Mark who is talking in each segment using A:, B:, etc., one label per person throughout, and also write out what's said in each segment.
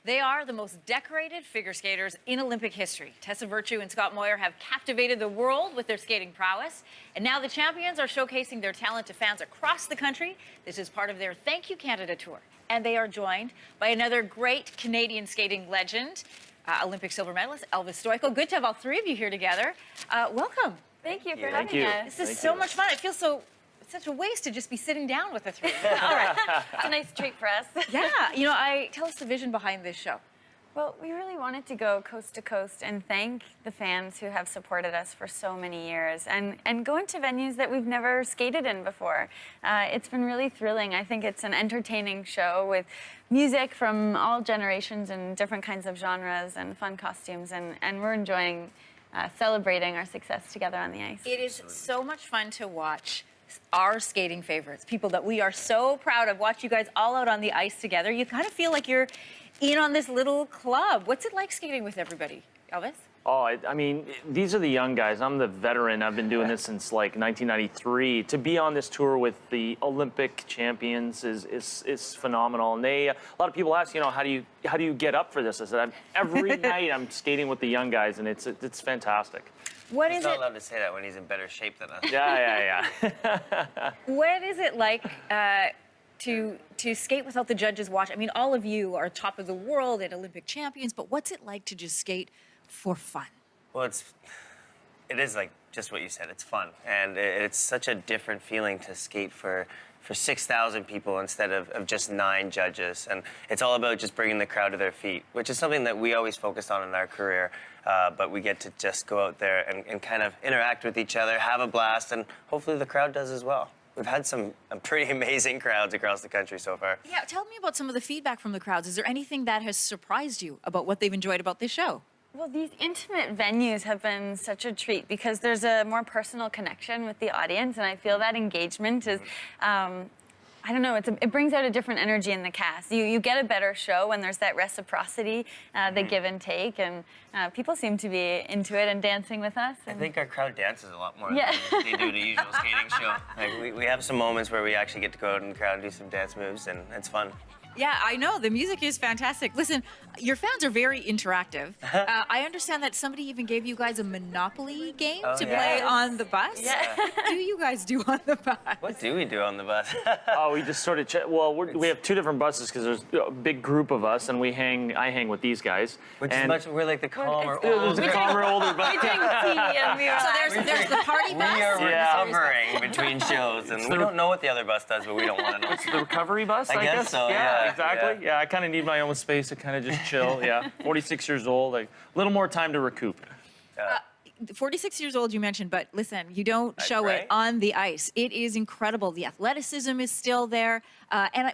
A: They are the most decorated figure skaters in Olympic history. Tessa and Scott Moir have captivated the world with their skating prowess. And now the champions are showcasing their talent to fans across the country. This is part of their Thank You Canada tour. And they are joined by another great Canadian skating legend, Olympic silver medalist Elvis Stojco. Good to have all three of you here together. Welcome.
B: Thank you for having us.
A: This is so much fun. It feels it's such a waste to just be sitting down with the three of you. All right.
B: It's a nice treat for us.
A: Yeah. Tell us the vision behind this show.
B: Well, we really wanted to go coast to coast and thank the fans who have supported us for so many years and go into venues that we've never skated in before. It's been really thrilling. I think it's an entertaining show with music from all generations and different kinds of genres and fun costumes, and we're enjoying celebrating our success together on the ice.
A: It is so much fun to watch our skating favorites, people that we are so proud of, watch you guys all out on the ice together. You kind of feel like you're in on this little club. What's it like skating with everybody, Elvis?
C: Oh, I mean, these are the young guys. I'm the veteran. I've been doing this since like 1993. To be on this tour with the Olympic champions is phenomenal. And a lot of people ask, how do you get up for this? I said, every night I'm skating with the young guys, and it's fantastic.
D: He's not allowed to say that when he's in better shape than us.
C: Yeah.
A: What is it like to skate without the judges watch? I mean, all of you are top of the world and Olympic champions, but what's it like to just skate for fun?
D: Well, it is like just what you said. It's fun, and it's such a different feeling to skate for 6,000 people instead of just 9 judges. And it's all about just bringing the crowd to their feet, which is something that we always focused on in our career. But we get to just go out there and kind of interact with each other, have a blast, and hopefully the crowd does as well. We've had some pretty amazing crowds across the country so far.
A: Yeah, tell me about some of the feedback from the crowds. Is there anything that has surprised you about what they've enjoyed about this show?
B: Well, these intimate venues have been such a treat because there's a more personal connection with the audience, and I feel that engagement is, I don't know, it brings out a different energy in the cast. You get a better show when there's that reciprocity, the give and take, and people seem to be into it and dancing with us.
D: I think our crowd dances a lot more than they do the usual skating show. Like we have some moments where we actually get to go out in the crowd and do some dance moves, and it's fun.
A: Yeah, I know. The music is fantastic. Listen, your fans are very interactive. I understand that somebody even gave you guys a Monopoly game to play on the bus.
B: Yeah.
A: What do you guys do on the bus?
D: What do we do on the bus?
C: We just sort of we have 2 different buses because there's a big group of us, and I hang with these guys.
D: We're like the calmer,
C: older bus.
B: We drink tea and we
A: So there's the party bus.
D: We are recovering between shows, and we don't know what the other bus does, but we don't want to know.
C: It's the recovery bus, I guess.
D: So,
C: yeah. Exactly. Yeah, I kind of need my own space to kind of just chill. Yeah, 46 years old, like a little more time to recoup.
A: 46 years old, you mentioned, but listen, you don't show it on the ice. It is incredible. The athleticism is still there.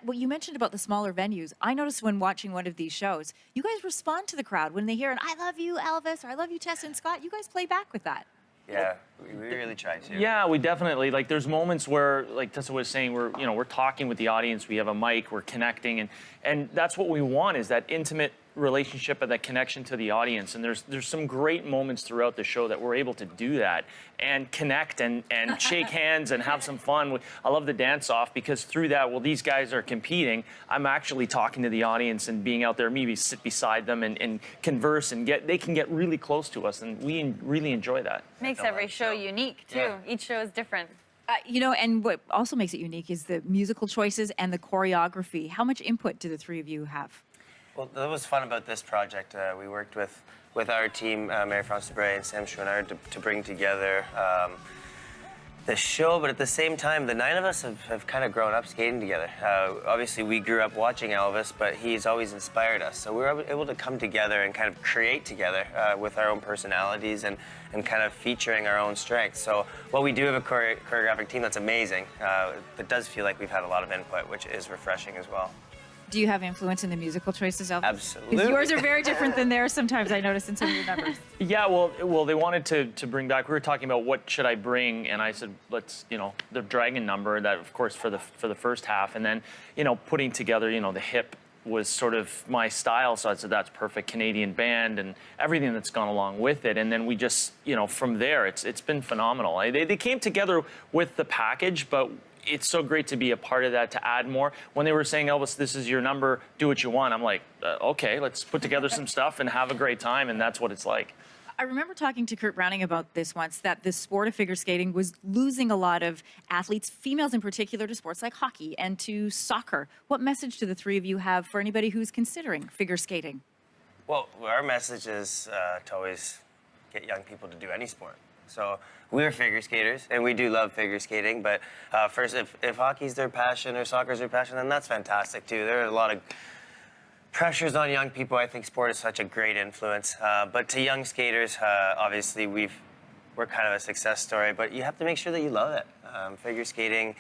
A: What you mentioned about the smaller venues, I noticed when watching one of these shows, you guys respond to the crowd when they hear an "I love you, Elvis," or "I love you, Tessa and Scott." You guys play back with that.
D: Yeah, we really try to.
C: Yeah, we definitely, there's moments where, like Tessa was saying, we're talking with the audience, we have a mic, we're connecting, and that's what we want, is that intimate relationship and that connection to the audience. And there's some great moments throughout the show that we're able to do that and connect and shake hands and have some fun. I love the dance off because through that, while these guys are competing, I'm actually talking to the audience and being out there, maybe sit beside them and converse, and they can get really close to us, and we really enjoy that.
B: Makes every show unique too. Yeah. Each show is different.
A: And what also makes it unique is the musical choices and the choreography. How much input do the three of you have?
D: Well, that was fun about this project. We worked with our team, Mary Francis-Bray and Sam Chouinard, to bring together the show, but at the same time, the 9 of us have kind of grown up skating together. Obviously, we grew up watching Elvis, but he's always inspired us. So we were able to come together and kind of create together with our own personalities and kind of featuring our own strengths. So while we do have a choreographic team that's amazing, it does feel like we've had a lot of input, which is refreshing as well.
A: Do you have influence in the musical choices, Elvis?
D: Absolutely.
A: Because yours are very different than theirs sometimes, I notice in some of your numbers.
C: Yeah, well, they wanted to bring back, we were talking about what should I bring, and I said, let's, the dragon number, that of course for the first half, and then, putting together, the hip was sort of my style, so I said that's perfect, Canadian band and everything that's gone along with it. And then we just, from there, it's been phenomenal. They came together with the package, but it's so great to be a part of that, to add more. When they were saying, Elvis, this is your number, do what you want, I'm like, okay, let's put together some stuff and have a great time, and that's what it's like.
A: I remember talking to Kurt Browning about this once, that the sport of figure skating was losing a lot of athletes, females in particular, to sports like hockey and to soccer. What message do the three of you have for anybody who's considering figure skating?
D: Well, our message is to always get young people to do any sport. So we're figure skaters, and we do love figure skating, but first, if hockey's their passion or soccer's their passion, then that's fantastic too. There are a lot of pressures on young people. I think sport is such a great influence. But to young skaters, obviously we're kind of a success story, but you have to make sure that you love it. Figure skating,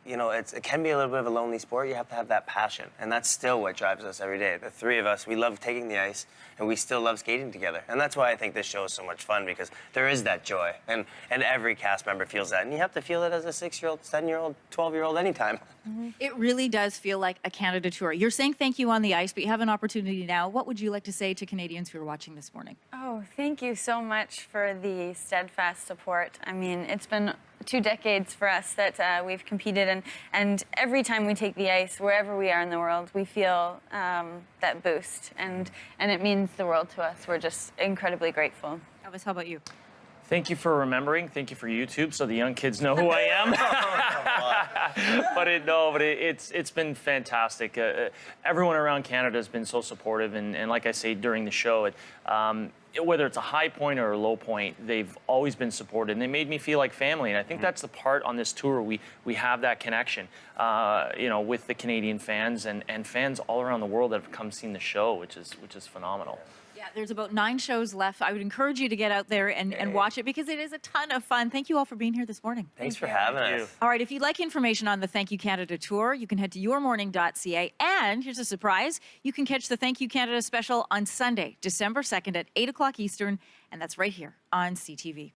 D: you know, it can be a little bit of a lonely sport. You have to have that passion, and that's still what drives us every day. The three of us, we love taking the ice, and we still love skating together. And that's why I think this show is so much fun, because there is that joy, and every cast member feels that. And you have to feel it as a 6-year-old, 7-year-old, 12-year-old anytime.
A: It really does feel like a Canada tour. You're saying thank you on the ice, but you have an opportunity now. What would you like to say to Canadians who are watching this morning?
B: Oh, thank you so much for the steadfast support. I mean, it's been 2 decades for us that we've competed, and every time we take the ice, wherever we are in the world, we feel that boost, and it means the world to us. We're just incredibly grateful.
A: Elvis, how about you?
C: Thank you for remembering. Thank you for YouTube, so the young kids know who I am. but it's been fantastic. Everyone around Canada has been so supportive, and like I say during the show, whether it's a high point or a low point, they've always been supported, and they made me feel like family. And I think that's the part on this tour, we have that connection, you know, with the Canadian fans and fans all around the world that have come seen the show, which is phenomenal.
A: Yeah, there's about 9 shows left. I would encourage you to get out there and watch it, because it is a ton of fun. Thank you all for being here this morning.
D: Thanks for having us.
A: All right, if you'd like information on the Thank You Canada tour, you can head to yourmorning.ca. And here's a surprise. You can catch the Thank You Canada special on Sunday, December 2nd at 8 o'clock Eastern, and that's right here on CTV.